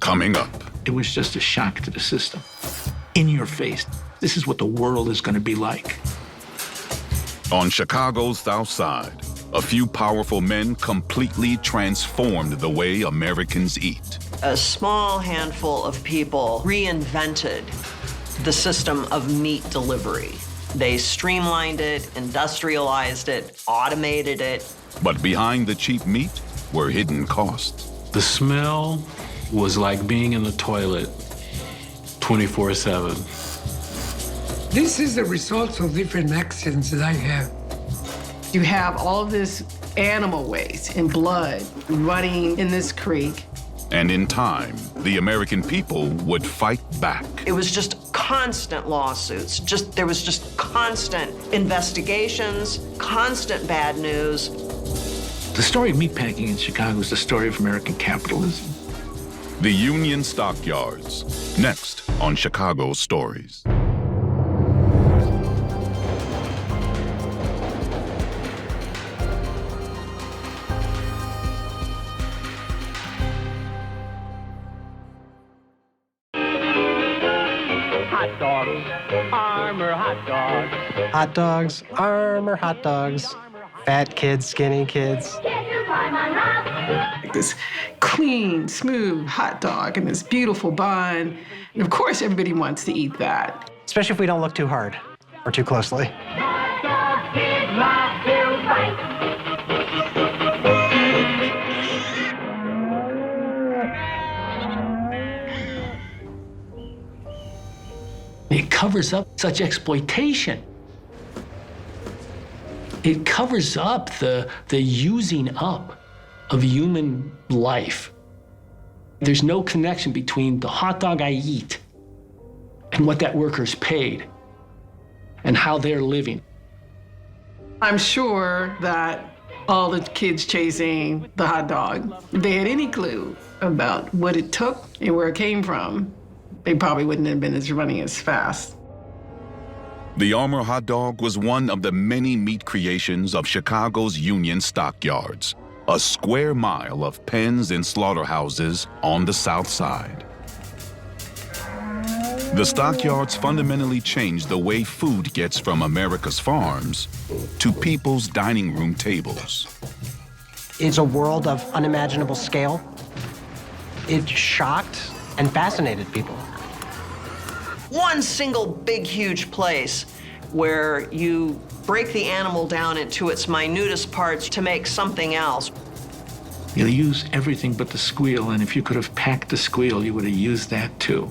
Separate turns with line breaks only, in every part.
Coming up.
It was just a shock to the system. In your face. This is what the world is going to be like.
On Chicago's South Side, a few powerful men completely transformed the way Americans eat.
A small handful of people reinvented the system of meat delivery. They streamlined it, industrialized it, automated it.
But behind the cheap meat were hidden costs.
The smell was like being in the toilet 24/7.
This is the result of different accidents that I have.
You have all of this animal waste and blood running in this creek.
And in time, the American people would fight back.
It was just constant lawsuits. There was just constant investigations, constant bad news.
The story of meatpacking in Chicago is the story of American capitalism.
The Union Stockyards, next on Chicago Stories.
Hot dogs, Armour hot dogs.
Hot dogs, Armour hot dogs. Fat kids, skinny kids.
This clean, smooth hot dog and this beautiful bun. And of course, everybody wants to eat that.
Especially if we don't look too hard or too closely.
Hot dogs, big love, feels right.
It covers up such exploitation. It covers up the using up of human life. There's no connection between the hot dog I eat and what that worker's paid and how they're living.
I'm sure that all the kids chasing the hot dog, if they had any clue about what it took and where it came from, they probably wouldn't have been running as fast.
The Armour hot dog was one of the many meat creations of Chicago's Union Stockyards, a square mile of pens and slaughterhouses on the South Side. The stockyards fundamentally changed the way food gets from America's farms to people's dining room tables.
It's a world of unimaginable scale. It shocked and fascinated people.
One single big, huge place where you break the animal down into its minutest parts to make something else.
You use everything but the squeal, and if you could have packed the squeal, you would have used that too.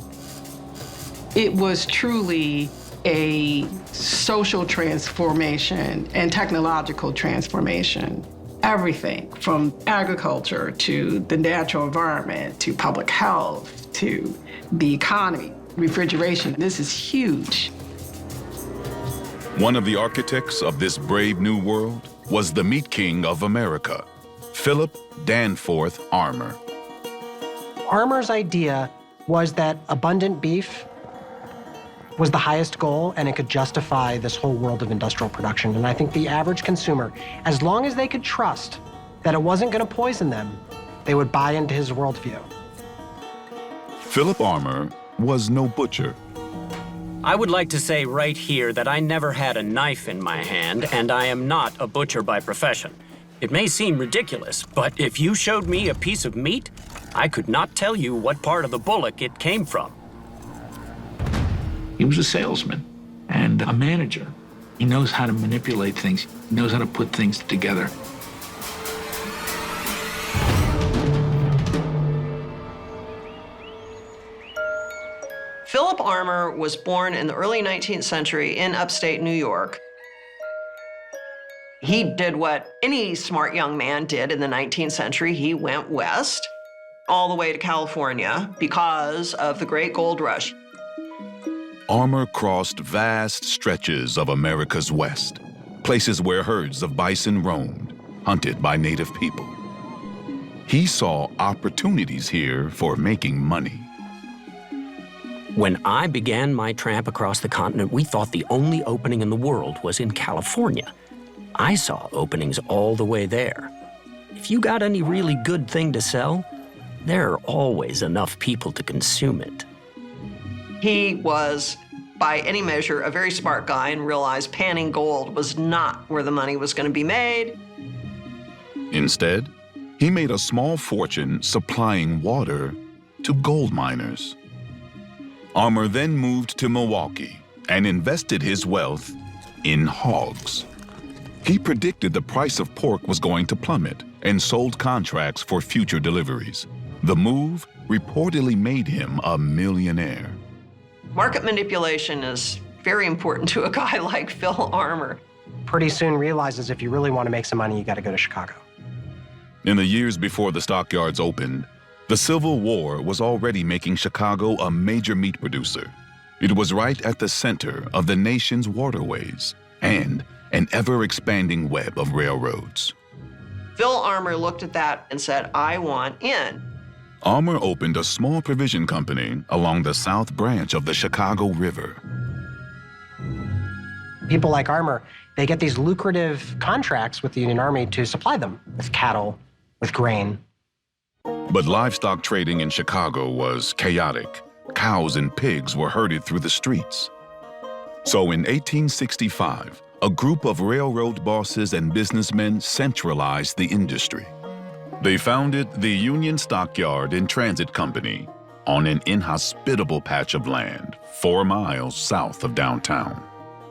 It was truly a social transformation and technological transformation. Everything from agriculture to the natural environment to public health to the economy. Refrigeration, this is huge.
One of the architects of this brave new world was the meat king of America, Philip Danforth Armour.
Armour's idea was that abundant beef was the highest goal and it could justify this whole world of industrial production. And I think the average consumer, as long as they could trust that it wasn't going to poison them, they would buy into his worldview.
Philip Armour was no butcher.
I would like to say right here that I never had a knife in my hand, and I am not a butcher by profession. It may seem ridiculous, but if you showed me a piece of meat, I could not tell you what part of the bullock it came from.
He was a salesman and a manager. He knows how to manipulate things. He knows how to put things together.
Philip Armour was born in the early 19th century in upstate New York. He did what any smart young man did in the 19th century. He went west, all the way to California, because of the Great Gold Rush.
Armour crossed vast stretches of America's West, places where herds of bison roamed, hunted by native people. He saw opportunities here for making money.
When I began my tramp across the continent, we thought the only opening in the world was in California. I saw openings all the way there. If you got any really good thing to sell, there are always enough people to consume it.
He was, by any measure, a very smart guy and realized panning gold was not where the money was going to be made.
Instead, he made a small fortune supplying water to gold miners. Armour then moved to Milwaukee and invested his wealth in hogs. He predicted the price of pork was going to plummet and sold contracts for future deliveries. The move reportedly made him a millionaire.
Market manipulation is very important to a guy like Phil Armour.
Pretty soon realizes if you really want to make some money, you got to go to Chicago.
In the years before the stockyards opened, the Civil War was already making Chicago a major meat producer. It was right at the center of the nation's waterways and an ever-expanding web of railroads.
Phil Armour looked at that and said, I want in.
Armour opened a small provision company along the south branch of the Chicago River.
People like Armour, they get these lucrative contracts with the Union Army to supply them with cattle, with grain.
But livestock trading in Chicago was chaotic. Cows and pigs were herded through the streets. So in 1865, a group of railroad bosses and businessmen centralized the industry. They founded the Union Stockyard and Transit Company on an inhospitable patch of land 4 miles south of downtown.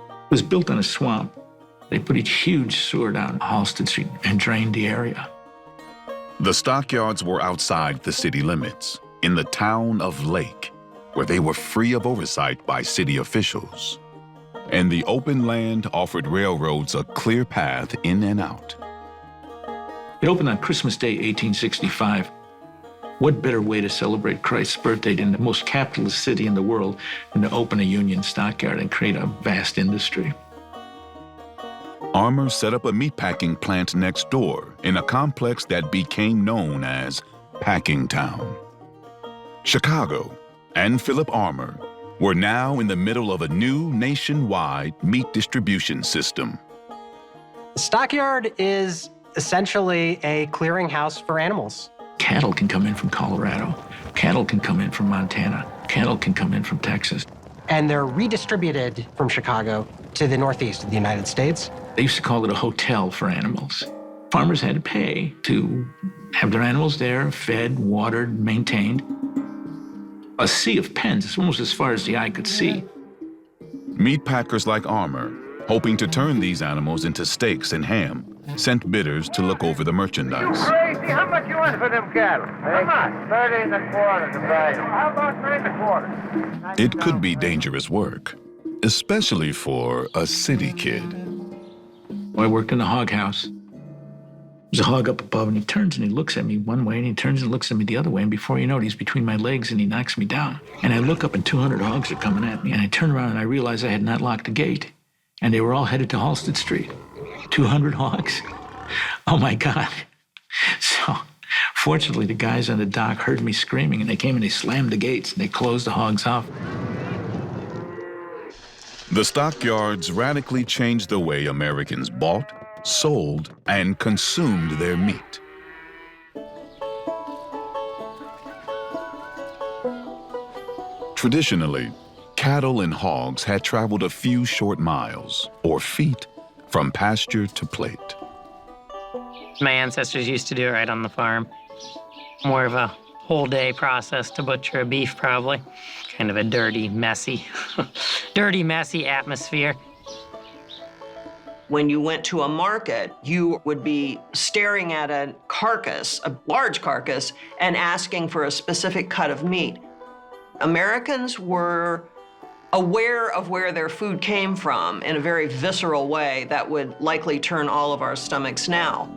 It was built on a swamp. They put a huge sewer down Halsted Street and drained the area.
The stockyards were outside the city limits, in the town of Lake, where they were free of oversight by city officials. And the open land offered railroads a clear path in and out.
It opened on Christmas Day, 1865. What better way to celebrate Christ's birthday in the most capitalist city in the world than to open a Union Stockyard and create a vast industry?
Armour set up a meatpacking plant next door in a complex that became known as Packingtown. Chicago and Philip Armour were now in the middle of a new nationwide meat distribution system.
The stockyard is essentially a clearinghouse for animals.
Cattle can come in from Colorado. Cattle can come in from Montana. Cattle can come in from Texas.
And they're redistributed from Chicago to the northeast of the United States.
They used to call it a hotel for animals. Farmers had to pay to have their animals there, fed, watered, maintained. A sea of pens, it's almost as far as the eye could see.
Meat packers like Armour, hoping to turn these animals into steaks and ham, sent bidders to look over the merchandise.
Crazy, how much you want for them cattle? How much? 30 1/4 to buy them. How about 30 1/4?
It could be dangerous work, especially for a city kid.
I worked in the hog house. There's a hog up above, and he turns and he looks at me one way, and he turns and looks at me the other way, and before you know it, he's between my legs, and he knocks me down. And I look up, and 200 hogs are coming at me, and I turn around, and I realize I had not locked the gate, and they were all headed to Halsted Street. 200 hogs. Oh, my God. So, fortunately, the guys on the dock heard me screaming, and they came and they slammed the gates, and they closed the hogs off.
The stockyards radically changed the way Americans bought, sold, and consumed their meat. Traditionally, cattle and hogs had traveled a few short miles, or feet, from pasture to plate.
My ancestors used to do it right on the farm. More of a whole day process to butcher a beef, probably. Kind of a dirty, messy atmosphere.
When you went to a market, you would be staring at a carcass, a large carcass, and asking for a specific cut of meat. Americans were aware of where their food came from in a very visceral way that would likely turn all of our stomachs now.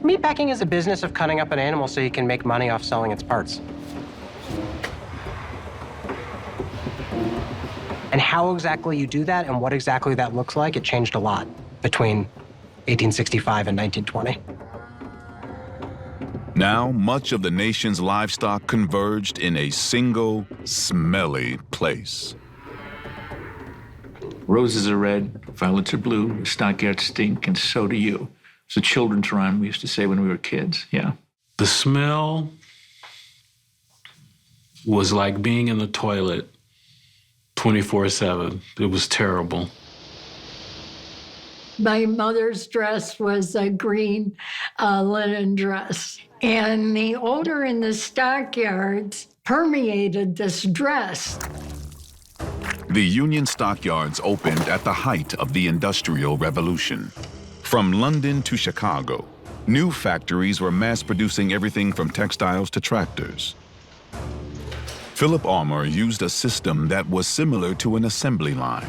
Meatpacking is a business of cutting up an animal so you can make money off selling its parts. And how exactly you do that and what exactly that looks like, it changed a lot between 1865 and 1920.
Now, much of the nation's livestock converged in a single, smelly place.
Roses are red, violets are blue, stockyards stink, and so do you. It's a children's rhyme we used to say when we were kids, yeah.
The smell was like being in the toilet 24/7. It was terrible.
My mother's dress was a green linen dress, and the odor in the stockyards permeated this dress.
The Union Stockyards opened at the height of the Industrial Revolution. From London to Chicago, new factories were mass-producing everything from textiles to tractors. Philip Armour used a system that was similar to an assembly line.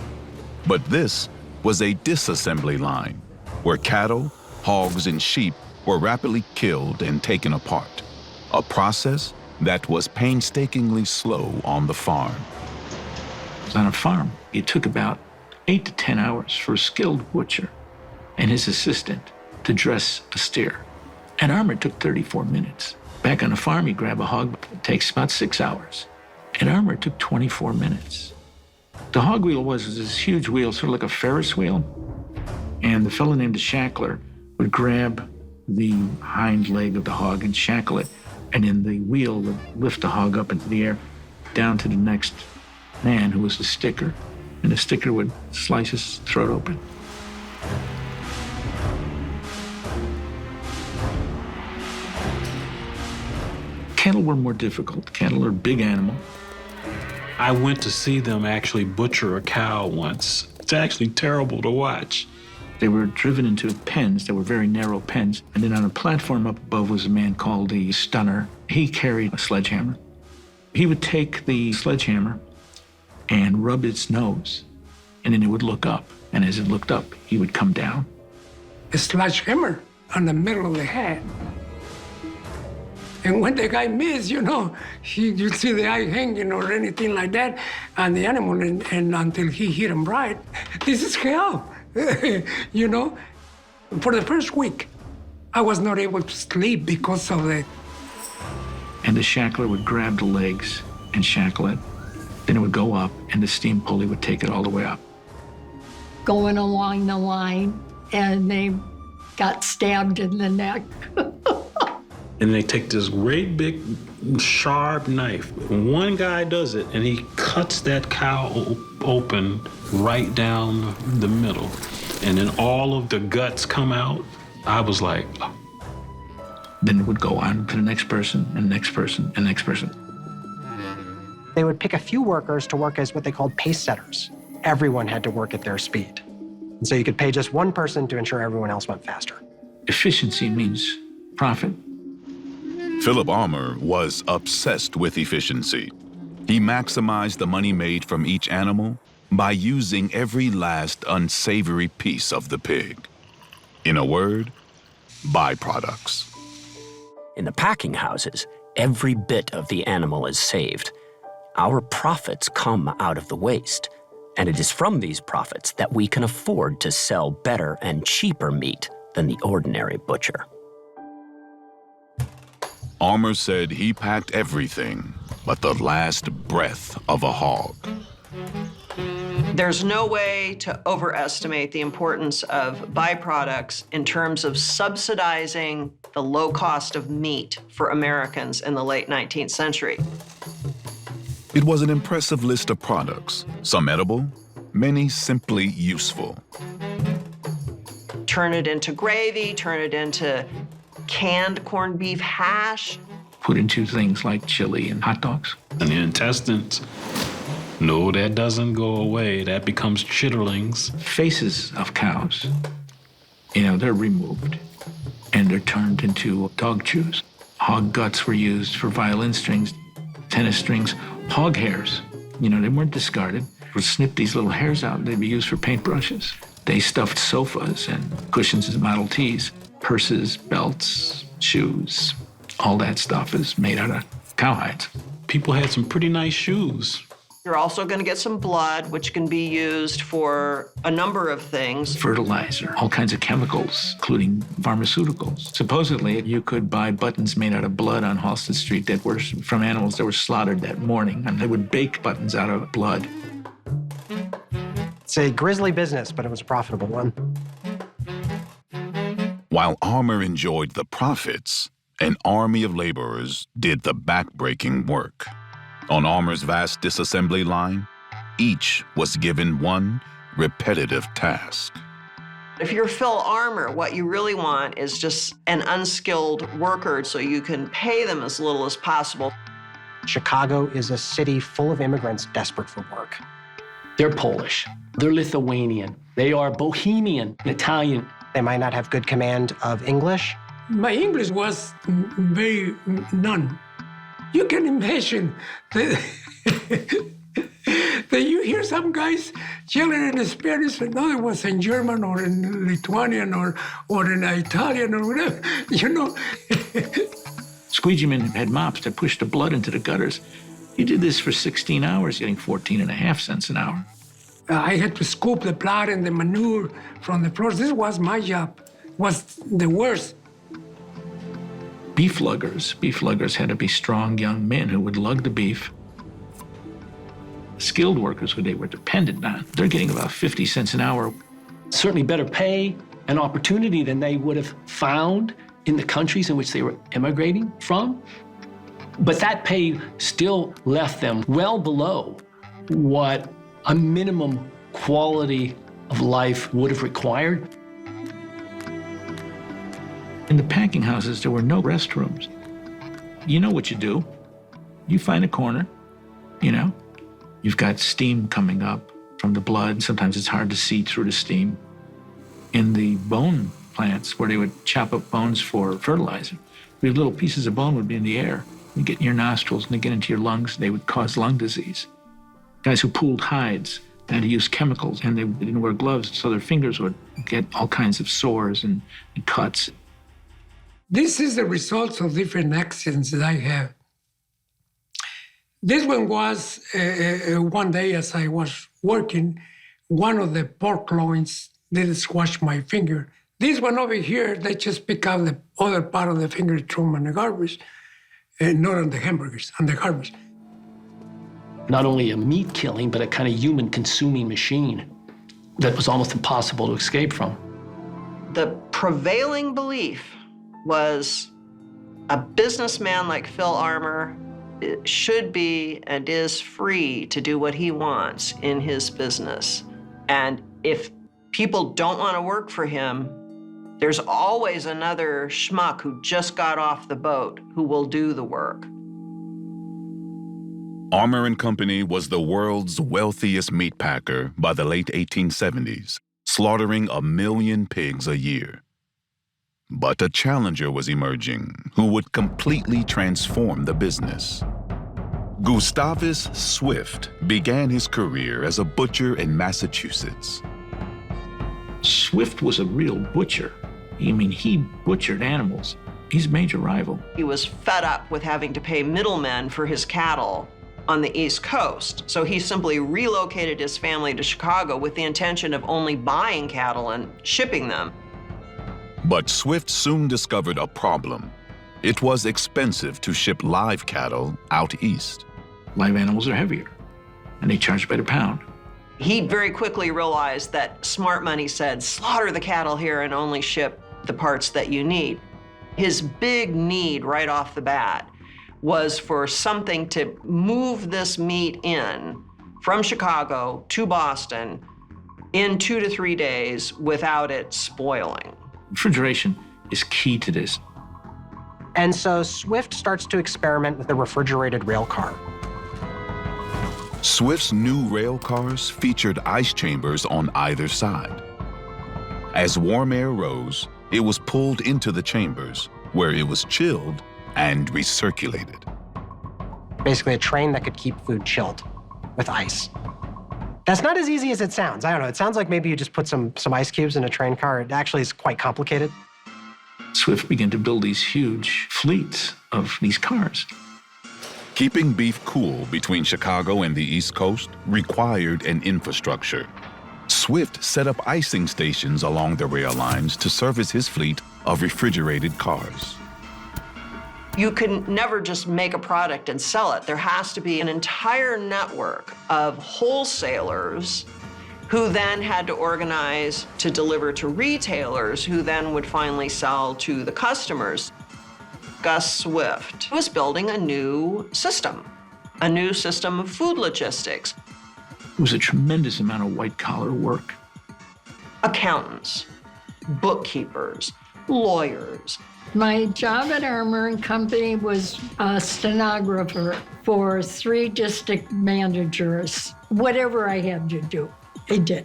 But this was a disassembly line, where cattle, hogs, and sheep were rapidly killed and taken apart, a process that was painstakingly slow on the farm.
On a farm, it took about 8 to 10 hours for a skilled butcher and his assistant to dress a steer. At Armour, it took 34 minutes. Back on the farm, you grab a hog, it takes about 6 hours. At Armour, it took 24 minutes. The hog wheel was this huge wheel, sort of like a Ferris wheel, and the fellow named the shackler would grab the hind leg of the hog and shackle it, and then the wheel would lift the hog up into the air down to the next man, who was the sticker, and the sticker would slice his throat open. Cattle were more difficult. Cattle are a big animal.
I went to see them actually butcher a cow once. It's actually terrible to watch.
They were driven into pens that were very narrow pens, and then on a platform up above was a man called the stunner. He carried a sledgehammer. He would take the sledgehammer and rub its nose, and then it would look up. And as it looked up, he would come down.
A sledgehammer on the middle of the head. And when the guy missed, you see the eye hanging or anything like that, and the animal, and until he hit him right, this is hell, For the first week, I was not able to sleep because of it.
And the shackler would grab the legs and shackle it. Then it would go up, and the steam pulley would take it all the way up.
Going along the line, and they got stabbed in the neck.
And they take this great big sharp knife. One guy does it, and he cuts that cow open right down the middle. And then all of the guts come out. I was like, oh.
Then it would go on to the next person, and the next person, and the next person.
They would pick a few workers to work as what they called pace setters. Everyone had to work at their speed. And so you could pay just one person to ensure everyone else went faster.
Efficiency means profit.
Philip Armour was obsessed with efficiency. He maximized the money made from each animal by using every last unsavory piece of the pig. In a word, byproducts.
In the packing houses, every bit of the animal is saved. Our profits come out of the waste, and it is from these profits that we can afford to sell better and cheaper meat than the ordinary butcher.
Armour said he packed everything but the last breath of a hog.
There's no way to overestimate the importance of byproducts in terms of subsidizing the low cost of meat for Americans in the late 19th century.
It was an impressive list of products, some edible, many simply useful.
Turn it into gravy, turn it into canned corned beef hash.
Put into things like chili and hot dogs.
And the intestines, no, that doesn't go away. That becomes chitterlings.
Faces of cows, they're removed and they're turned into dog chews. Hog guts were used for violin strings, tennis strings, hog hairs. They weren't discarded. We'd snip these little hairs out and they'd be used for paintbrushes. They stuffed sofas and cushions and Model Ts, purses, belts, shoes. All that stuff is made out of cowhides.
People had some pretty nice shoes.
You're also going to get some blood, which can be used for a number of things.
Fertilizer, all kinds of chemicals, including pharmaceuticals. Supposedly, you could buy buttons made out of blood on Halsted Street that were from animals that were slaughtered that morning, and they would bake buttons out of blood.
It's a grisly business, but it was a profitable one.
While Armour enjoyed the profits, an army of laborers did the back-breaking work. On Armour's vast disassembly line, each was given one repetitive task.
If you're Phil Armour, what you really want is just an unskilled worker so you can pay them as little as possible.
Chicago is a city full of immigrants desperate for work.
They're Polish, they're Lithuanian, they are Bohemian, Italian.
They might not have good command of English.
My English was very none. You can imagine that, that you hear some guys yelling in Spanish and other ones in German or in Lithuanian or in Italian or whatever, you know.
Squeegee men had mops that pushed the blood into the gutters. He did this for 16 hours, getting 14.5 cents an hour.
I had to scoop the blood and the manure from the floors. This was my job. It was the worst.
Beef luggers had to be strong young men who would lug the beef. Skilled workers who they were dependent on, they're getting about 50 cents an hour.
Certainly better pay and opportunity than they would have found in the countries in which they were immigrating from. But that pay still left them well below what a minimum quality of life would have required.
In the packing houses, there were no restrooms. You know what you do. You find a corner, you know. You've got steam coming up from the blood. Sometimes it's hard to see through the steam. In the bone plants, where they would chop up bones for fertilizer, these little pieces of bone would be in the air. They get in your nostrils and they get into your lungs. They would cause lung disease. Guys who pulled hides had to use chemicals, and they didn't wear gloves, so their fingers would get all kinds of sores and cuts.
This is the results of different accidents that I have. This one was one day as I was working, one of the pork loins didn't squash my finger. This one over here, they just pick out the other part of the finger, throw them in the garbage, and not on the hamburgers, on the garbage.
Not only a meat killing, but a kind of human consuming machine that was almost impossible to escape from.
The prevailing belief was a businessman like Phil Armour should be and is free to do what he wants in his business. And if people don't want to work for him, there's always another schmuck who just got off the boat who will do the work.
Armour and Company was the world's wealthiest meat packer by the late 1870s, slaughtering 1 million pigs a year. But a challenger was emerging who would completely transform the business. Gustavus Swift began his career as a butcher in Massachusetts.
Swift was a real butcher. I mean, he butchered animals. He's a major rival.
He was fed up with having to pay middlemen for his cattle on the East Coast, so he simply relocated his family to Chicago with the intention of only buying cattle and shipping them.
But Swift soon discovered a problem. It was expensive to ship live cattle out east.
Live animals are heavier, and they charge by the pound.
He very quickly realized that smart money said, slaughter the cattle here and only ship the parts that you need. His big need right off the bat was for something to move this meat in from Chicago to Boston in 2 to 3 days without it spoiling.
Refrigeration is key to this.
And so Swift starts to experiment with a refrigerated rail car.
Swift's new rail cars featured ice chambers on either side. As warm air rose, it was pulled into the chambers, where it was chilled and recirculated.
Basically a train that could keep food chilled with ice. That's not as easy as it sounds. I don't know, it sounds like maybe you just put some ice cubes in a train car. It actually is quite complicated.
Swift began to build these huge fleets of these cars.
Keeping beef cool between Chicago and the East Coast required an infrastructure. Swift set up icing stations along the rail lines to service his fleet of refrigerated cars.
You can never just make a product and sell it. There has to be an entire network of wholesalers who then had to organize to deliver to retailers, who then would finally sell to the customers. Gus Swift was building a new system of food logistics.
It was a tremendous amount of white-collar work.
Accountants, bookkeepers, lawyers.
My job at Armour and Company was a stenographer for 3 district managers. Whatever I had to do, I did.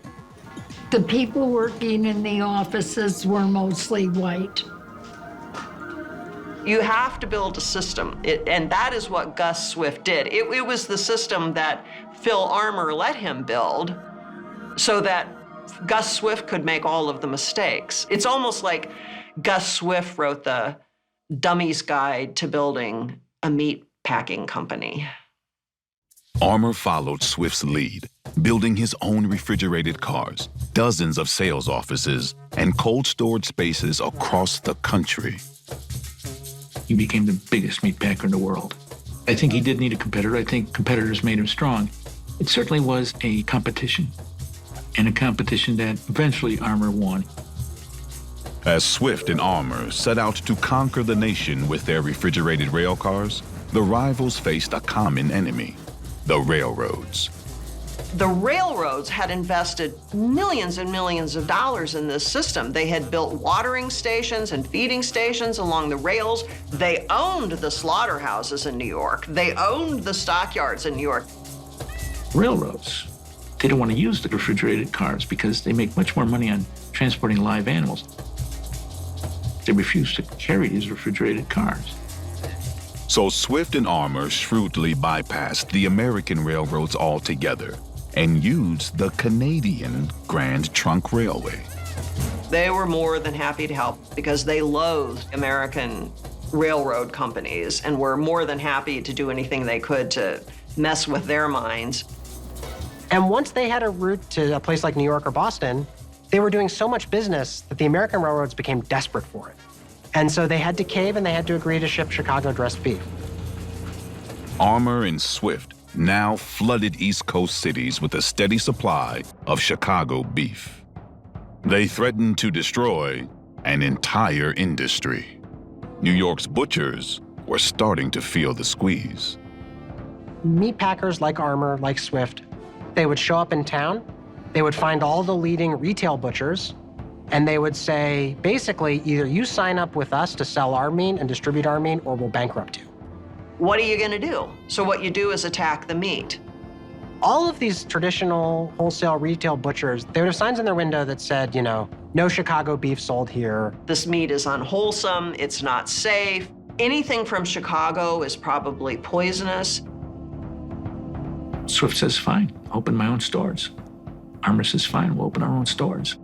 The people working in the offices were mostly white.
You have to build a system, and that is what Gus Swift did. It was the system that Phil Armour let him build so that Gus Swift could make all of the mistakes. It's almost like Gus Swift wrote the Dummy's Guide to Building a Meat Packing Company.
Armour followed Swift's lead, building his own refrigerated cars, dozens of sales offices, and cold storage spaces across the country.
He became the biggest meat packer in the world. I think he did need a competitor. I think competitors made him strong. It certainly was a competition, and a competition that eventually Armour won.
As Swift and Armour set out to conquer the nation with their refrigerated rail cars, the rivals faced a common enemy: the railroads.
The railroads had invested millions and millions of dollars in this system. They had built watering stations and feeding stations along the rails. They owned the slaughterhouses in New York. They owned the stockyards in New York.
Railroads, they don't want to use the refrigerated cars because they make much more money on transporting live animals. They refuse to carry these refrigerated cars.
So Swift and Armour shrewdly bypassed the American railroads altogether and used the Canadian Grand Trunk Railway.
They were more than happy to help because they loathed American railroad companies and were more than happy to do anything they could to mess with their minds.
And once they had a route to a place like New York or Boston, they were doing so much business that the American railroads became desperate for it. And so they had to cave and they had to agree to ship Chicago dressed beef.
Armour and Swift now flooded East Coast cities with a steady supply of Chicago beef. They threatened to destroy an entire industry. New York's butchers were starting to feel the squeeze.
Meat packers like Armour, like Swift, they would show up in town, they would find all the leading retail butchers, and they would say, basically, either you sign up with us to sell our meat and distribute our meat, or we'll bankrupt you.
What are you going to do? So what you do is attack the meat.
All of these traditional wholesale retail butchers, they would have signs in their window that said, no Chicago beef sold here.
This meat is unwholesome, it's not safe. Anything from Chicago is probably poisonous.
Swift says, fine, open my own stores. Armour says, fine, we'll open our own stores.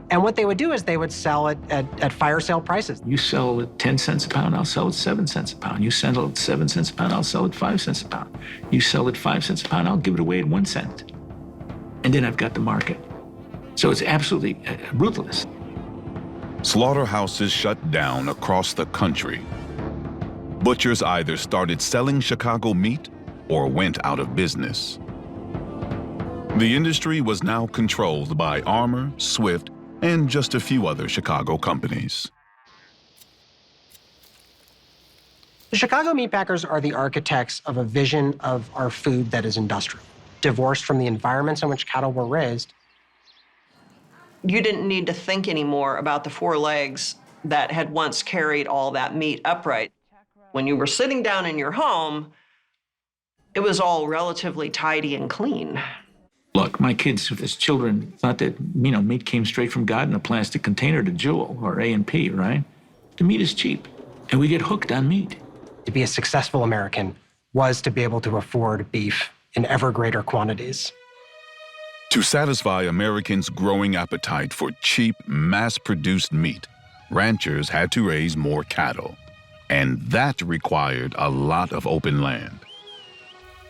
And what they would do is they would sell it at fire sale prices.
You sell it 10 cents a pound, I'll sell it 7 cents a pound. You sell it 7 cents a pound, I'll sell it 5 cents a pound. You sell it 5 cents a pound, I'll give it away at 1 cent. And then I've got the market. So it's absolutely ruthless.
Slaughterhouses shut down across the country. Butchers either started selling Chicago meat or went out of business. The industry was now controlled by Armour, Swift, and just a few other Chicago companies.
The Chicago meatpackers are the architects of a vision of our food that is industrial, divorced from the environments in which cattle were raised.
You didn't need to think anymore about the 4 legs that had once carried all that meat upright. When you were sitting down in your home, it was all relatively tidy and clean.
Look, my kids, as children, thought that, meat came straight from God in a plastic container to Jewel or A&P, right? The meat is cheap, and we get hooked on meat.
To be a successful American was to be able to afford beef in ever greater quantities.
To satisfy Americans' growing appetite for cheap, mass-produced meat, ranchers had to raise more cattle, and that required a lot of open land.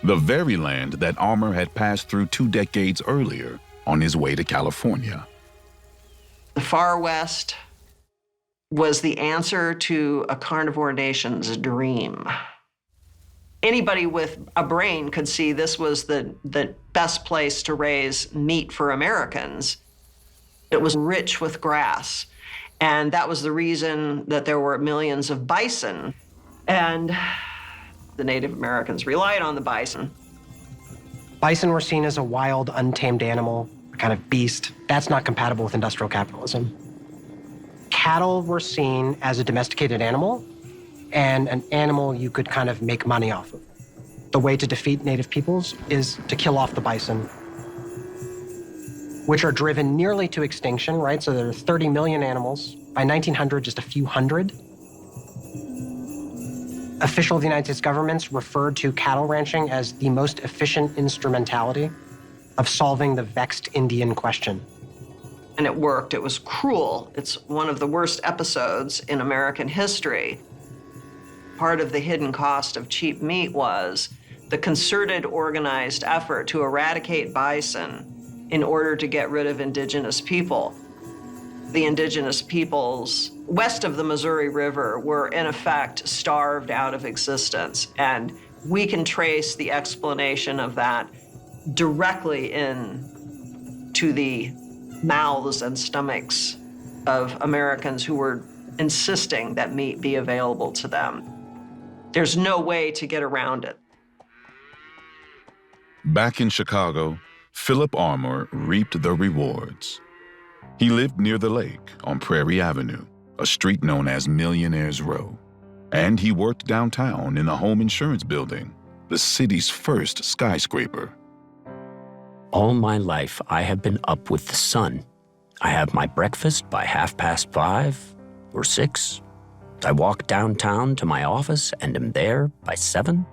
The very land that Armour had passed through 2 decades earlier on his way to California.
The far west was the answer to a carnivore nation's dream. Anybody with a brain could see this was the best place to raise meat for Americans. It was rich with grass. And that was the reason that there were millions of bison. And the Native Americans relied on the bison.
Bison were seen as a wild, untamed animal, a kind of beast. That's not compatible with industrial capitalism. Cattle were seen as a domesticated animal and an animal you could kind of make money off of. The way to defeat native peoples is to kill off the bison, which are driven nearly to extinction, right? So there are 30 million animals. By 1900, just a few hundred. Official of the United States governments referred to cattle ranching as the most efficient instrumentality of solving the vexed Indian question.
And it worked. It was cruel. It's one of the worst episodes in American history. Part of the hidden cost of cheap meat was the concerted, organized effort to eradicate bison in order to get rid of indigenous people. The indigenous peoples west of the Missouri River were, in effect, starved out of existence. And we can trace the explanation of that directly into the mouths and stomachs of Americans who were insisting that meat be available to them. There's no way to get around it.
Back in Chicago, Philip Armour reaped the rewards. He lived near the lake on Prairie Avenue, a street known as Millionaire's Row. And he worked downtown in the home insurance building, the city's first skyscraper.
All my life, I have been up with the sun. I have my breakfast by 5:30 or 6. I walk downtown to my office and am there by 7.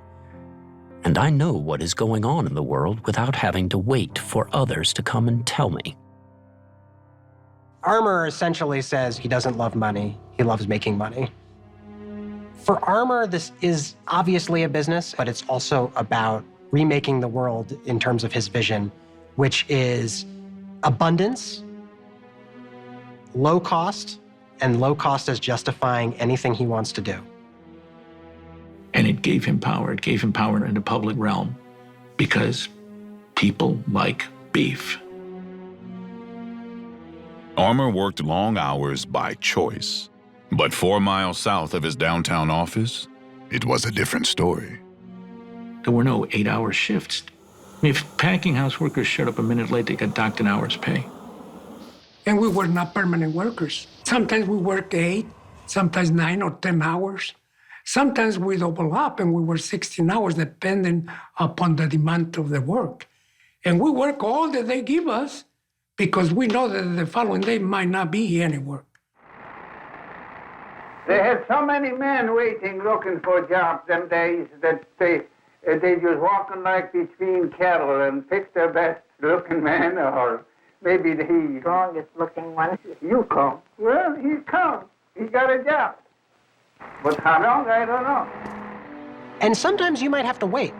And I know what is going on in the world without having to wait for others to come and tell me.
Armour essentially says he doesn't love money, he loves making money. For Armour, this is obviously a business, but it's also about remaking the world in terms of his vision, which is abundance, low cost, and low cost as justifying anything he wants to do.
And it gave him power. It gave him power in the public realm because people like beef.
Armour worked long hours by choice. But 4 miles south of his downtown office, it was a different story.
There were no 8-hour shifts. If packing house workers showed up a minute late, they got docked an hour's pay.
And we were not permanent workers. Sometimes we worked 8, sometimes 9 or 10 hours. Sometimes we double up and we work 16 hours depending upon the demand of the work. And we work all that they give us because we know that the following day might not be any work.
They had so many men waiting, looking for jobs them days that they just walking like between cattle and pick their best looking man or maybe the strongest looking one. You come. Well, he come. He got a job. But how long, I don't know.
And sometimes you might have to wait.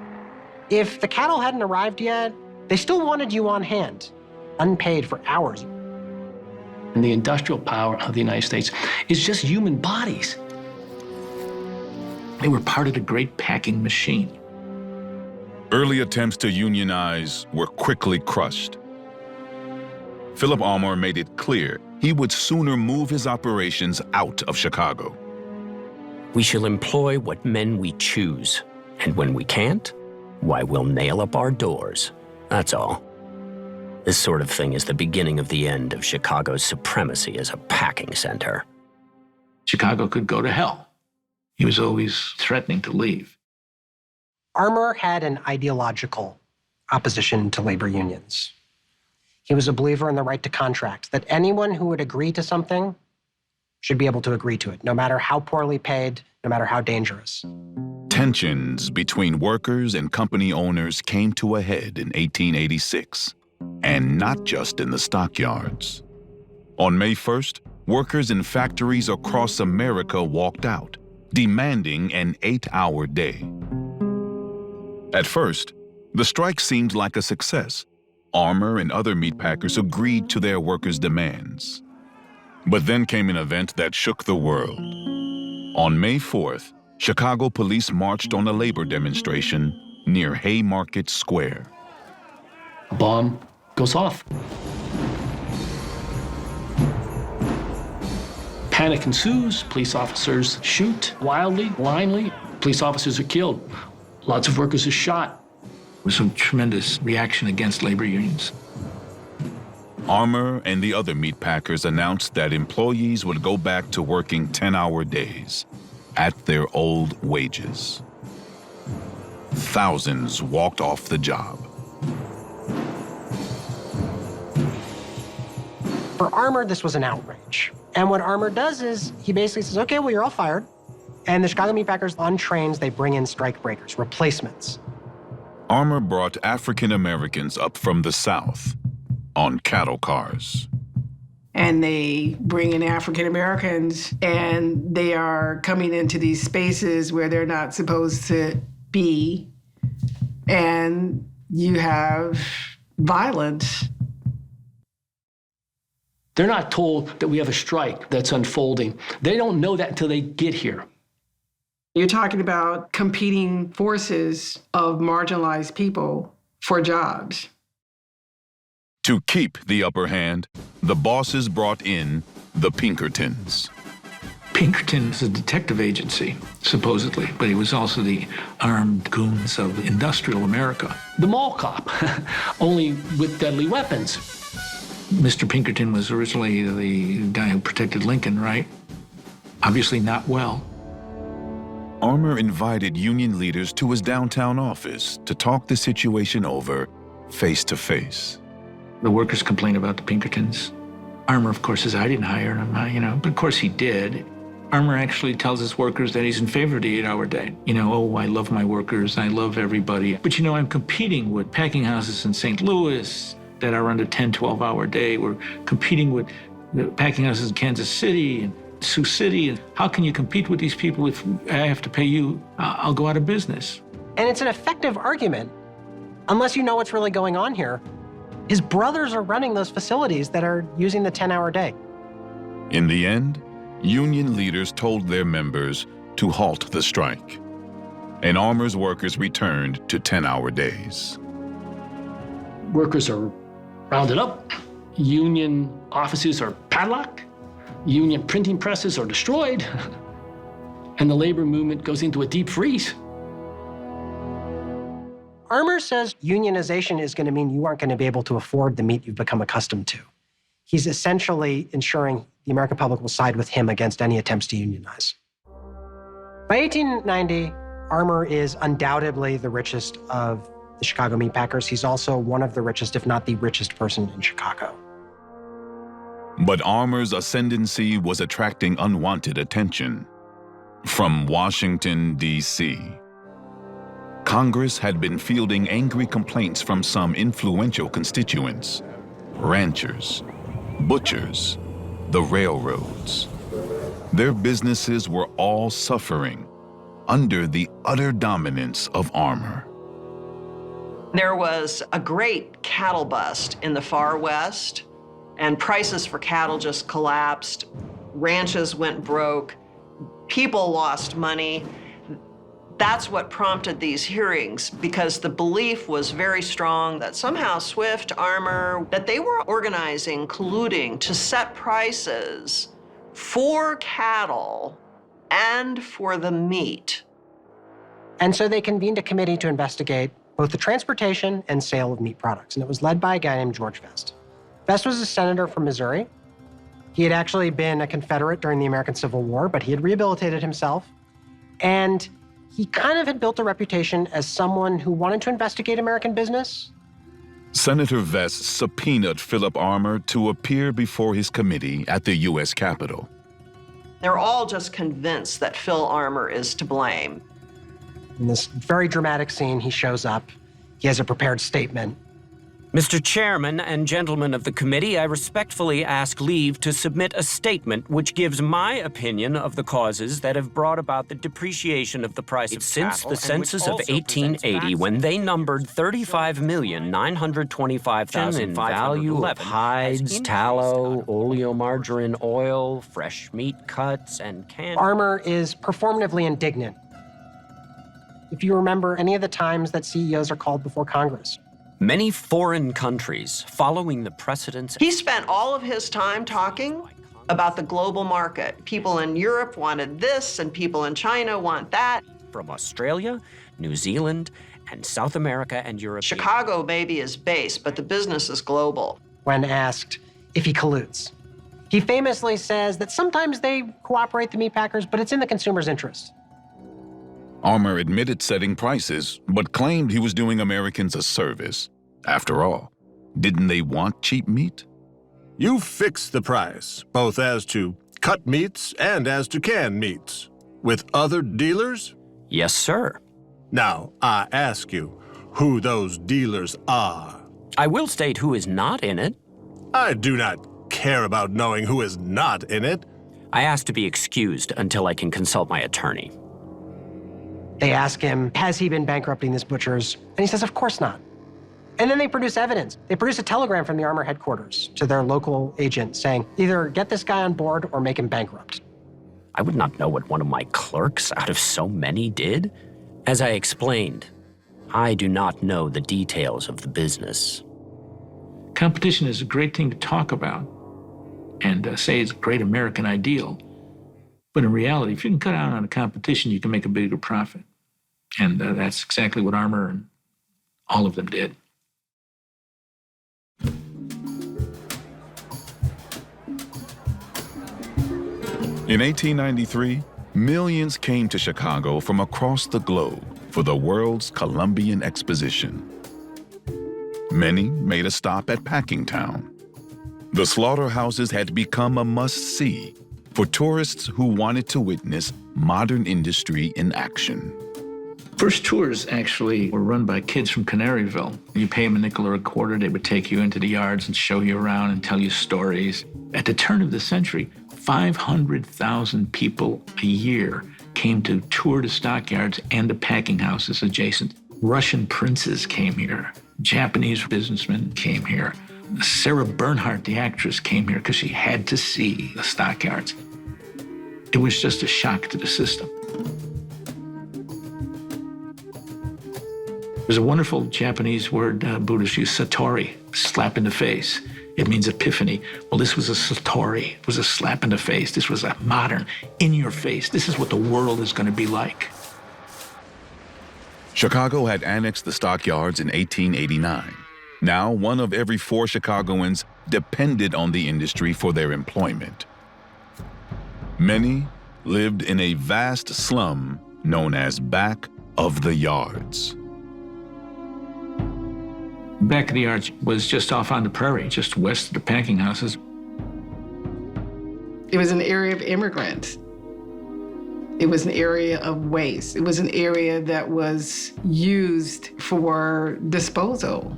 If the cattle hadn't arrived yet, they still wanted you on hand, unpaid for hours.
And the industrial power of the United States is just human bodies.
They were part of the great packing machine.
Early attempts to unionize were quickly crushed. Philip Armour made it clear he would sooner move his operations out of Chicago.
We shall employ what men we choose, and when we can't, why, we'll nail up our doors. That's all. This sort of thing is the beginning of the end of Chicago's supremacy as a packing center.
Chicago could go to hell. He was always threatening to leave.
Armour had an ideological opposition to labor unions. He was a believer in the right to contract, that anyone who would agree to something should be able to agree to it, no matter how poorly paid, no matter how dangerous.
Tensions between workers and company owners came to a head in 1886, and not just in the stockyards. On May 1st, workers in factories across America walked out, demanding an 8-hour day. At first, the strike seemed like a success. Armour and other meatpackers agreed to their workers' demands. But then came an event that shook the world. On May 4th, Chicago police marched on a labor demonstration near Haymarket Square.
A bomb goes off. Panic ensues. Police officers shoot wildly, blindly. Police officers are killed. Lots of workers are shot.
There was a tremendous reaction against labor unions.
Armour and the other meat packers announced that employees would go back to working 10-hour days at their old wages. Thousands walked off the job.
For Armour, this was an outrage. And what Armour does is he basically says, okay, well, you're all fired. And the Chicago meat packers, on trains, they bring in strike breakers, replacements.
Armour brought African Americans up from the South on cattle cars.
And they bring in African Americans, and they are coming into these spaces where they're not supposed to be. And you have violence.
They're not told that we have a strike that's unfolding. They don't know that until they get here.
You're talking about competing forces of marginalized people for jobs.
To keep the upper hand, the bosses brought in the Pinkertons.
Pinkerton is a detective agency, supposedly, but he was also the armed goons of industrial America.
The mall cop, only with deadly weapons.
Mr. Pinkerton was originally the guy who protected Lincoln, right? Obviously not well.
Armour invited union leaders to his downtown office to talk the situation over face to face.
The workers complained about the Pinkertons. Armour, of course, says, I didn't hire him, but of course he did. Armour actually tells his workers that he's in favor of the 8-hour day. Oh, I love my workers, I love everybody. But I'm competing with packing houses in St. Louis that are under 10, 12-hour day. We're competing with the packing houses in Kansas City and Sioux City. And how can you compete with these people if I have to pay you? I'll go out of business.
And it's an effective argument, unless you know what's really going on here. His brothers are running those facilities that are using the 10-hour day.
In the end, union leaders told their members to halt the strike, and Armour's workers returned to 10-hour days.
Workers are rounded up. Union offices are padlocked. Union printing presses are destroyed. And the labor movement goes into a deep freeze.
Armour says unionization is going to mean you aren't going to be able to afford the meat you've become accustomed to. He's essentially ensuring the American public will side with him against any attempts to unionize. By 1890, Armour is undoubtedly the richest of the Chicago meat packers. He's also one of the richest, if not the richest person in Chicago.
But Armour's ascendancy was attracting unwanted attention from Washington, D.C. Congress had been fielding angry complaints from some influential constituents, ranchers, butchers, the railroads. Their businesses were all suffering under the utter dominance of Armour.
There was a great cattle bust in the far west, and prices for cattle just collapsed. Ranches went broke. People lost money. That's what prompted these hearings, because the belief was very strong that somehow Swift, Armour, that they were organizing, colluding to set prices for cattle and for the meat.
And so they convened a committee to investigate both the transportation and sale of meat products, and it was led by a guy named George Vest. Vest was a senator from Missouri. He had actually been a Confederate during the American Civil War, but he had rehabilitated himself, and he kind of had built a reputation as someone who wanted to investigate American business.
Senator Vest subpoenaed Philip Armour to appear before his committee at the U.S. Capitol.
They're all just convinced that Phil Armour is to blame.
In this very dramatic scene, he shows up. He has a prepared statement.
Mr. Chairman and gentlemen of the committee, I respectfully ask leave to submit a statement which gives my opinion of the causes that have brought about the depreciation of the price of since the census of 1880, when they numbered 35,925,000 in value of hides, tallow, oleomargarine oil, fresh meat cuts, and canned...
Armour is performatively indignant if you remember any of the times that CEOs are called before Congress.
Many foreign countries, following the precedents.
He spent all of his time talking about the global market. People in Europe wanted this, and people in China want that.
From Australia, New Zealand, and South America and Europe.
Chicago may be his base, but the business is global.
When asked if he colludes, he famously says that sometimes they cooperate, the meatpackers, but it's in the consumer's interest.
Armour admitted setting prices, but claimed he was doing Americans a service. After all, didn't they want cheap meat?
You fix the price, both as to cut meats and as to canned meats. With other dealers?
Yes, sir.
Now, I ask you who those dealers are.
I will state who is not in it.
I do not care about knowing who is not in it.
I ask to be excused until I can consult my attorney.
They ask him, has he been bankrupting these butchers? And he says, of course not. And then they produce evidence. They produce a telegram from the Armour headquarters to their local agent saying, either get this guy on board or make him bankrupt.
I would not know what one of my clerks out of so many did. As I explained, I do not know the details of the business.
Competition is a great thing to talk about and say it's a great American ideal. But in reality, if you can cut out on a competition, you can make a bigger profit. And that's exactly what Armour and all of them did.
In 1893, millions came to Chicago from across the globe for the World's Columbian Exposition. Many made a stop at Packingtown. The slaughterhouses had become a must-see for tourists who wanted to witness modern industry in action.
First tours actually were run by kids from Canaryville. You pay them a nickel or a quarter, they would take you into the yards and show you around and tell you stories. At the turn of the century, 500,000 people a year came to tour the stockyards and the packing houses adjacent. Russian princes came here. Japanese businessmen came here. Sarah Bernhardt, the actress, came here because she had to see the stockyards. It was just a shock to the system. There's a wonderful Japanese word Buddhists use, satori, slap in the face. It means epiphany. Well, this was a satori. It was a slap in the face. This was a modern, in your face. This is what the world is going to be like.
Chicago had annexed the stockyards in 1889. Now, 1 of every 4 Chicagoans depended on the industry for their employment. Many lived in a vast slum known as Back of the Yards.
Back of the Yards was just off on the prairie, just west of the packing houses.
It was an area of immigrants. It was an area of waste. It was an area that was used for disposal.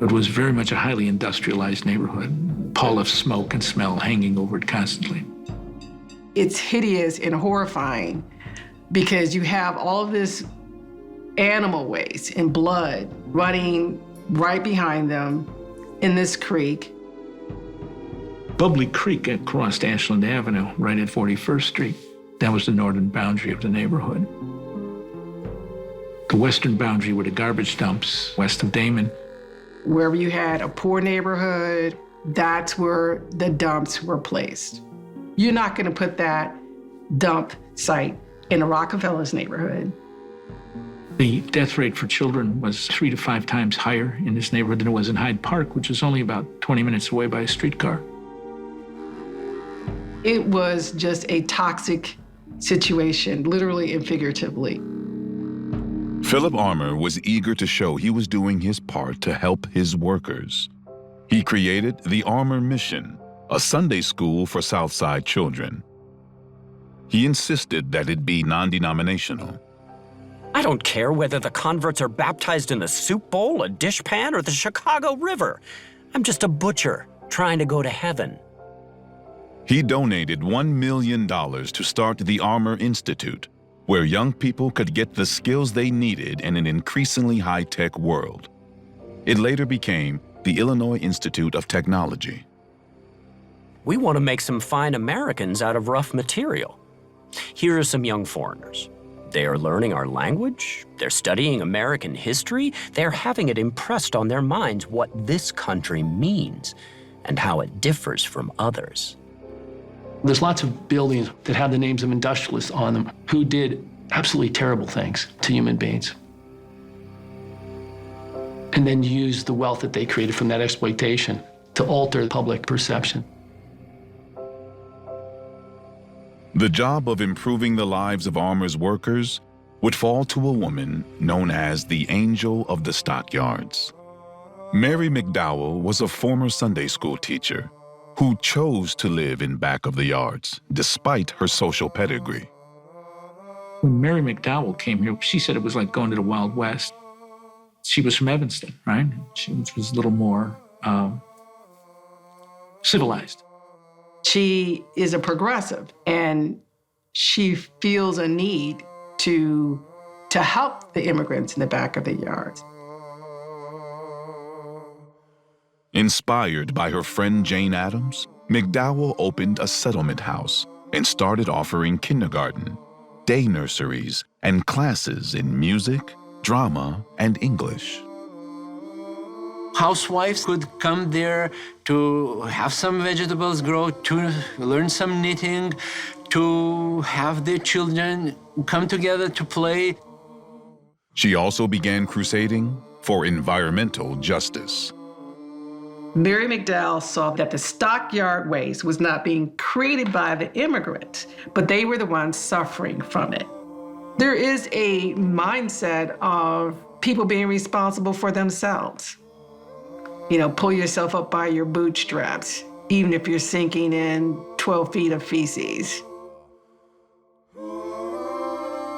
It was very much a highly industrialized neighborhood, pall of smoke and smell hanging over it constantly.
It's hideous and horrifying because you have all of this animal waste and blood running right behind them in this creek.
Bubbly Creek across Ashland Avenue, right at 41st Street. That was the northern boundary of the neighborhood. The western boundary were the garbage dumps west of Damon.
Wherever you had a poor neighborhood, that's where the dumps were placed. You're not going to put that dump site in a Rockefeller's neighborhood.
The death rate for children was 3 to 5 times higher in this neighborhood than it was in Hyde Park, which is only about 20 minutes away by a streetcar.
It was just a toxic situation, literally and figuratively.
Philip Armour was eager to show he was doing his part to help his workers. He created the Armour Mission, a Sunday school for Southside children. He insisted that it be non-denominational.
I don't care whether the converts are baptized in the soup bowl, a dishpan, or the Chicago River. I'm just a butcher trying to go to heaven.
He donated $1 million to start the Armour Institute, where young people could get the skills they needed in an increasingly high-tech world. It later became the Illinois Institute of Technology.
We want to make some fine Americans out of rough material. Here are some young foreigners. They are learning our language. They're studying American history. They're having it impressed on their minds what this country means and how it differs from others.
There's lots of buildings that have the names of industrialists on them who did absolutely terrible things to human beings, and then used the wealth that they created from that exploitation to alter public perception.
The job of improving the lives of Armour's workers would fall to a woman known as the Angel of the Stockyards. Mary McDowell was a former Sunday school teacher who chose to live in back of the yards despite her social pedigree.
When Mary McDowell came here, she said it was like going to the Wild West. She was from Evanston, right? She was a little more civilized.
She is a progressive, and she feels a need to help the immigrants in the back of the yards.
Inspired by her friend Jane Addams, McDowell opened a settlement house and started offering kindergarten, day nurseries, and classes in music, drama, and English.
Housewives could come there to have some vegetables grow, to learn some knitting, to have their children come together to play.
She also began crusading for environmental justice.
Mary McDowell saw that the stockyard waste was not being created by the immigrants, but they were the ones suffering from it. There is a mindset of people being responsible for themselves. You know, pull yourself up by your bootstraps, even if you're sinking in 12 feet of feces.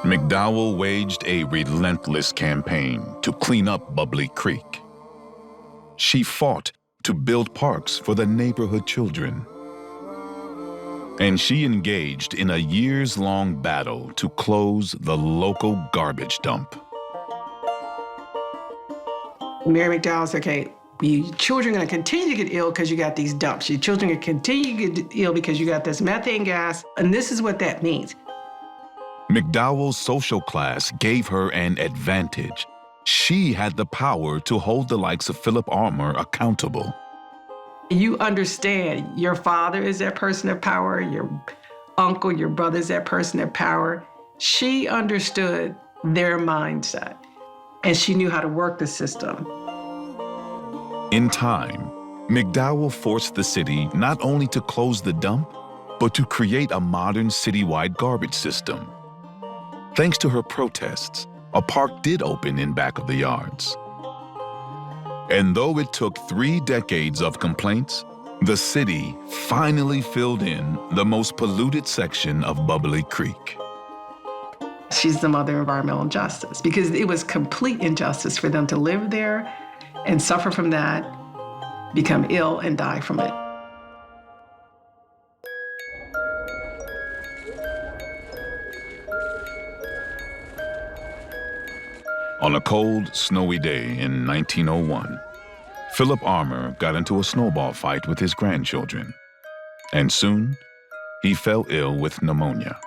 McDowell waged a relentless campaign to clean up Bubbly Creek. She fought to build parks for the neighborhood children. And she engaged in a years-long battle to close the local garbage dump.
Mary McDowell said, okay, your children are going to continue to get ill because you got these dumps. Your children are going to continue to get ill because you got this methane gas, and this is what that means.
McDowell's social class gave her an advantage. She had the power to hold the likes of Philip Armour accountable.
You understand your father is that person of power, your uncle, your brother is that person of power. She understood their mindset, and she knew how to work the system.
In time, McDowell forced the city not only to close the dump, but to create a modern citywide garbage system. Thanks to her protests, a park did open in back of the yards. And though it took 3 decades of complaints, the city finally filled in the most polluted section of Bubbly Creek.
She's the mother of environmental justice because it was complete injustice for them to live there and suffer from that, become ill and die from it.
On a cold, snowy day in 1901, Philip Armour got into a snowball fight with his grandchildren, and soon he fell ill with pneumonia.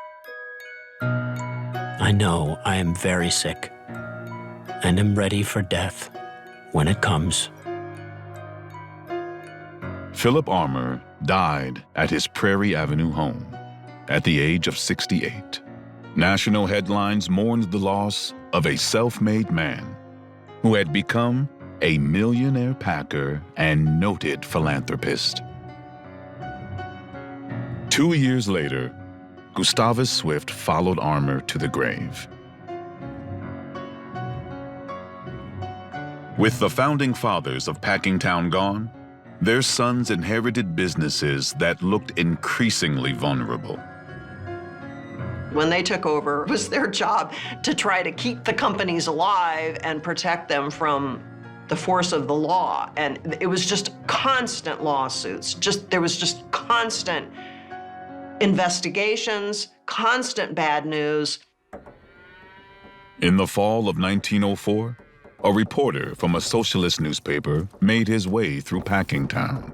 I know I am very sick and am ready for death when it comes.
Philip Armour died at his Prairie Avenue home at the age of 68. National headlines mourned the loss of a self-made man who had become a millionaire packer and noted philanthropist. 2 years later, Gustavus Swift followed Armour to the grave. With the founding fathers of Packingtown gone, their sons inherited businesses that looked increasingly vulnerable.
When they took over, it was their job to try to keep the companies alive and protect them from the force of the law. And it was just constant lawsuits. There was just constant investigations, constant bad news.
In the fall of 1904, a reporter from a socialist newspaper made his way through Packingtown.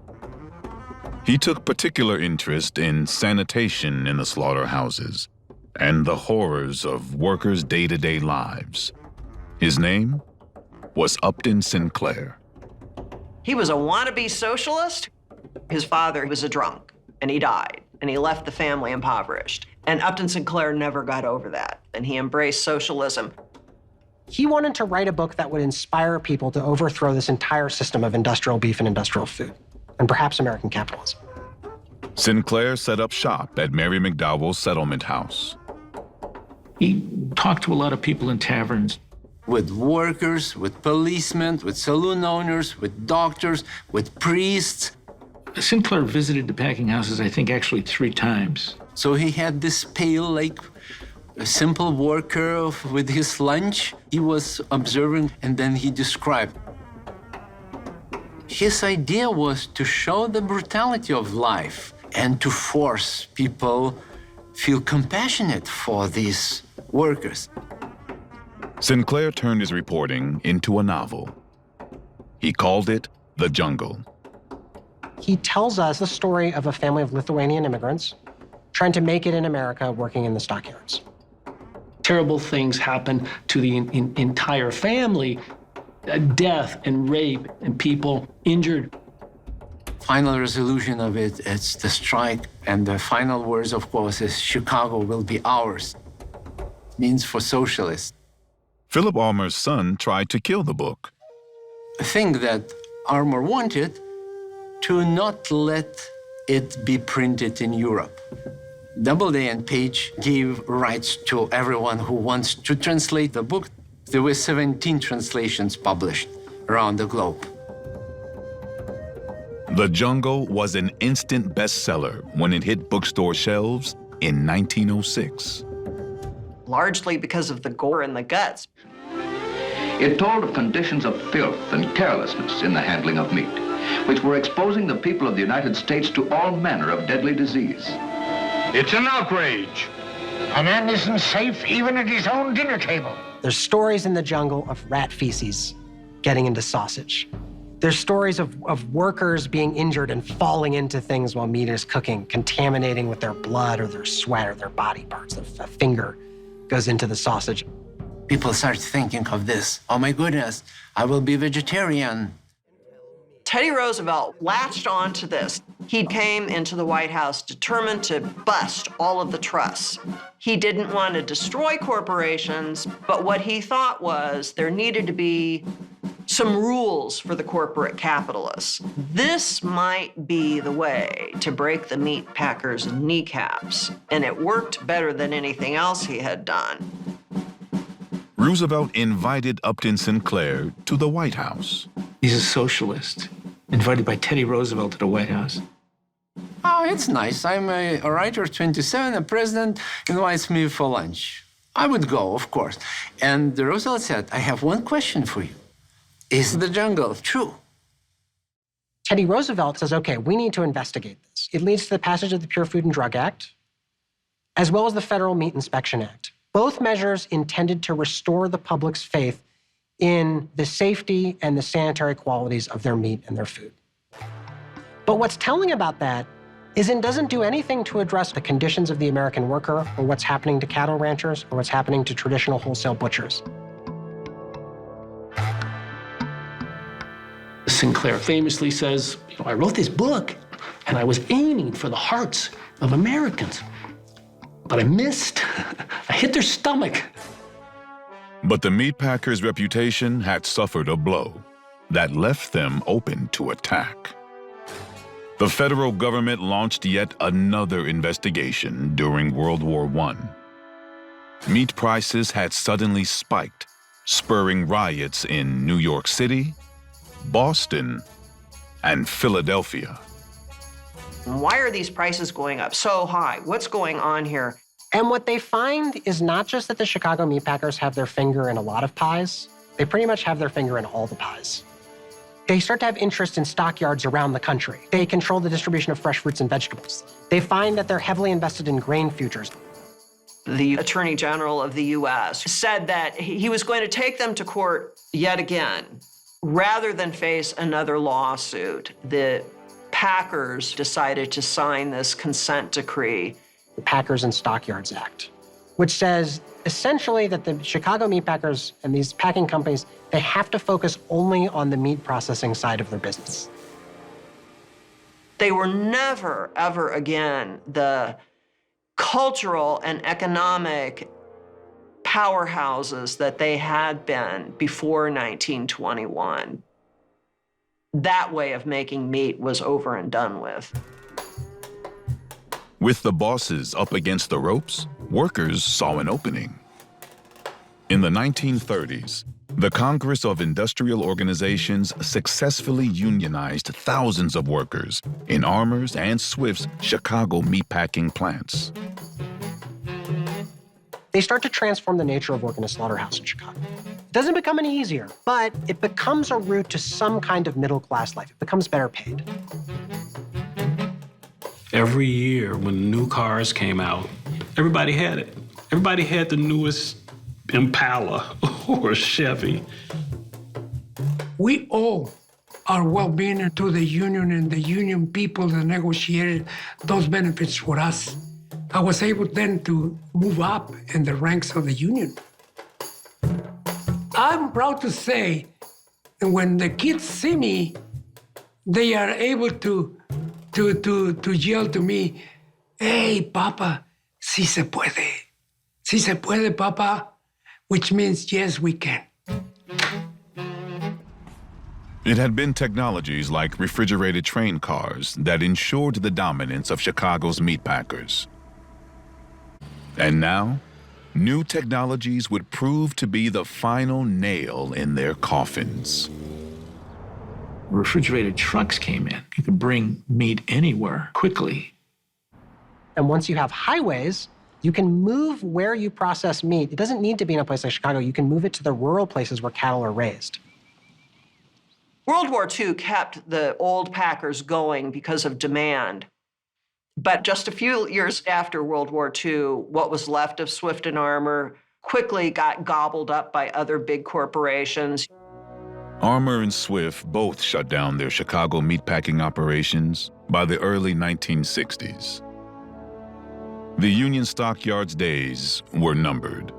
He took particular interest in sanitation in the slaughterhouses and the horrors of workers' day-to-day lives. His name was Upton Sinclair.
He was a wannabe socialist. His father was a drunk, and he died, and he left the family impoverished. And Upton Sinclair never got over that, and he embraced socialism.
He wanted to write a book that would inspire people to overthrow this entire system of industrial beef and industrial food, and perhaps American capitalism.
Sinclair set up shop at Mary McDowell's settlement house.
He talked to a lot of people in taverns.
With workers, with policemen, with saloon owners, with doctors, with priests.
Sinclair visited the packing houses, I think, actually 3 times.
So he had this pail like a simple worker with his lunch. He was observing, and then he described. His idea was to show the brutality of life and to force people feel compassionate for these workers.
Sinclair turned his reporting into a novel. He called it The Jungle.
He tells us the story of a family of Lithuanian immigrants trying to make it in America working in the stockyards.
Terrible things happen to the entire family, death and rape and people injured.
Final resolution of it, it's the strike, and the final words, of course, is Chicago will be ours. Means for socialists.
Philip Armour's son tried to kill the book.
I think that Armour wanted to not let it be printed in Europe. Doubleday and Page gave rights to everyone who wants to translate the book. There were 17 translations published around the globe.
The Jungle was an instant bestseller when it hit bookstore shelves in 1906.
Largely because of the gore and the guts.
It told of conditions of filth and carelessness in the handling of meat, which were exposing the people of the United States to all manner of deadly disease.
It's an outrage. A man isn't safe even at his own dinner table.
There's stories in the jungle of rat feces getting into sausage. There's stories of workers being injured and falling into things while meat is cooking, contaminating with their blood or their sweat or their body parts. A finger goes into the sausage.
People start thinking of this. Oh my goodness, I will be vegetarian.
Teddy Roosevelt latched on to this. He came into the White House determined to bust all of the trusts. He didn't want to destroy corporations, but what he thought was there needed to be some rules for the corporate capitalists. This might be the way to break the meat packers' kneecaps, and it worked better than anything else he had done.
Roosevelt invited Upton Sinclair to the White House.
He's a socialist, invited by Teddy Roosevelt to the White House.
Oh, it's nice. I'm a writer, 27, the president invites me for lunch. I would go, of course. And Roosevelt said, I have one question for you. Is the jungle true?
Teddy Roosevelt says, okay, we need to investigate this. It leads to the passage of the Pure Food and Drug Act, as well as the Federal Meat Inspection Act. Both measures intended to restore the public's faith in the safety and the sanitary qualities of their meat and their food. But what's telling about that is it doesn't do anything to address the conditions of the American worker or what's happening to cattle ranchers or what's happening to traditional wholesale butchers.
Sinclair famously says, I wrote this book and I was aiming for the hearts of Americans, but I missed. I hit their stomach.
But the meatpackers' reputation had suffered a blow that left them open to attack. The federal government launched yet another investigation during World War I. Meat prices had suddenly spiked, spurring riots in New York City, Boston, and Philadelphia.
Why are these prices going up so high? What's going on here?
And what they find is not just that the Chicago meatpackers have their finger in a lot of pies, they pretty much have their finger in all the pies. They start to have interest in stockyards around the country. They control the distribution of fresh fruits and vegetables. They find that they're heavily invested in grain futures.
The Attorney General of the U.S. said that he was going to take them to court yet again. Rather than face another lawsuit, the Packers decided to sign this consent decree.
The Packers and Stockyards Act. which says essentially that the Chicago meat packers and these packing companies, they have to focus only on the meat processing side of their business.
They were never, ever again the cultural and economic powerhouses that they had been before 1921. That way of making meat was over and done with.
With the bosses up against the ropes, workers saw an opening. In the 1930s, the Congress of Industrial Organizations successfully unionized thousands of workers in Armour's and Swift's Chicago meatpacking plants.
They start to transform the nature of work in a slaughterhouse in Chicago. It doesn't become any easier, but it becomes a route to some kind of middle-class life. It becomes better paid.
Every year when new cars came out, everybody had it. Everybody had the newest Impala or Chevy.
We owe our well-being to the union and the union people that negotiated those benefits for us. I was able then to move up in the ranks of the union. I'm proud to say that when the kids see me, they are able to yell to me, "Hey, Papa, si se puede. Si se puede, Papa," which means, yes, we can.
It had been technologies like refrigerated train cars that ensured the dominance of Chicago's meatpackers. And now, new technologies would prove to be the final nail in their coffins.
Refrigerated trucks came in. You could bring meat anywhere quickly.
And once you have highways, you can move where you process meat. It doesn't need to be in a place like Chicago. You can move it to the rural places where cattle are raised.
World War II kept the old packers going because of demand. But just a few years after World War II, what was left of Swift and Armour quickly got gobbled up by other big corporations.
Armour and Swift both shut down their Chicago meatpacking operations by the early 1960s. The Union Stockyards' days were numbered.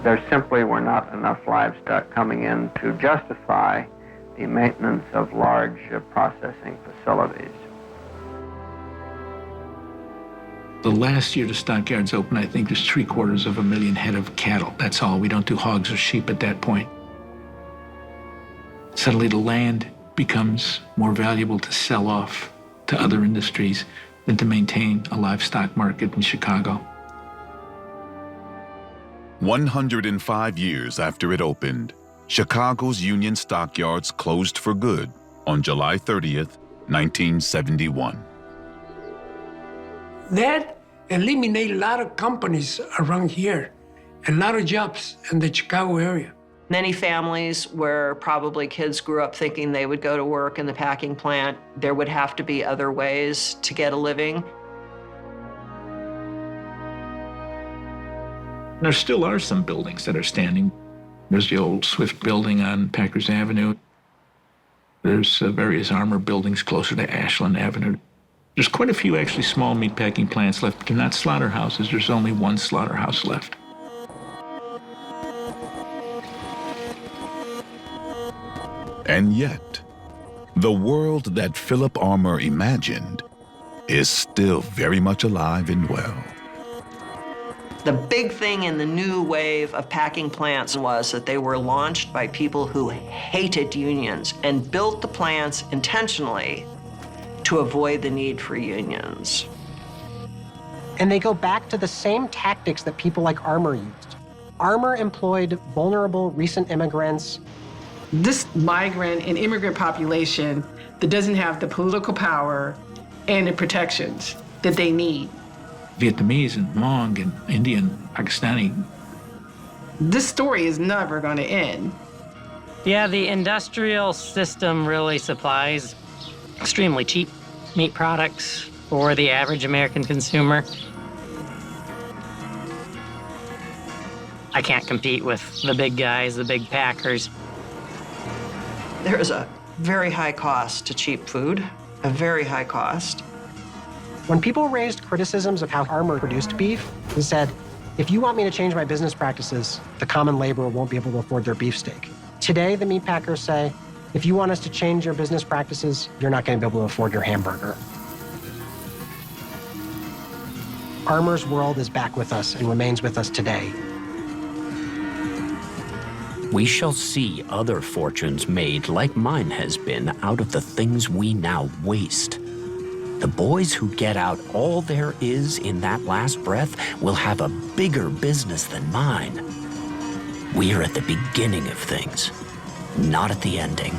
There simply were not enough livestock coming in to justify the maintenance of large processing facilities.
The last year the stockyards opened, I think there's 750,000 head of cattle. That's all. We don't do hogs or sheep at that point. Suddenly the land becomes more valuable to sell off to other industries than to maintain a livestock market in Chicago.
105 years after it opened, Chicago's Union Stockyards closed for good on July 30th, 1971.
That eliminated a lot of companies around here, a lot of jobs in the Chicago area.
Many families where probably kids grew up thinking they would go to work in the packing plant, there would have to be other ways to get a living.
There still are some buildings that are standing. There's the old Swift building on Packers Avenue. There's various Armour buildings closer to Ashland Avenue. There's quite a few actually small meatpacking plants left, but they're not slaughterhouses. There's only one slaughterhouse left.
And yet, the world that Philip Armour imagined is still very much alive and well.
The big thing in the new wave of packing plants was that they were launched by people who hated unions and built the plants intentionally to avoid the need for unions.
And they go back to the same tactics that people like Armour used. Armour employed vulnerable recent immigrants.
This migrant and immigrant population that doesn't have the political power and the protections that they need.
Vietnamese and Hmong and Indian, Pakistani.
This story is never going to end.
Yeah, the industrial system really supplies extremely cheap meat products for the average American consumer. I can't compete with the big guys, the big packers.
There is a very high cost to cheap food, a very high cost.
When people raised criticisms of how Armour produced beef, he said, if you want me to change my business practices, the common laborer won't be able to afford their beefsteak. Today, the meat packers say, if you want us to change your business practices, you're not going to be able to afford your hamburger. Armour's world is back with us and remains with us today.
We shall see other fortunes made, like mine has been, out of the things we now waste. The boys who get out all there is in that last breath will have a bigger business than mine. We are at the beginning of things, not at the ending.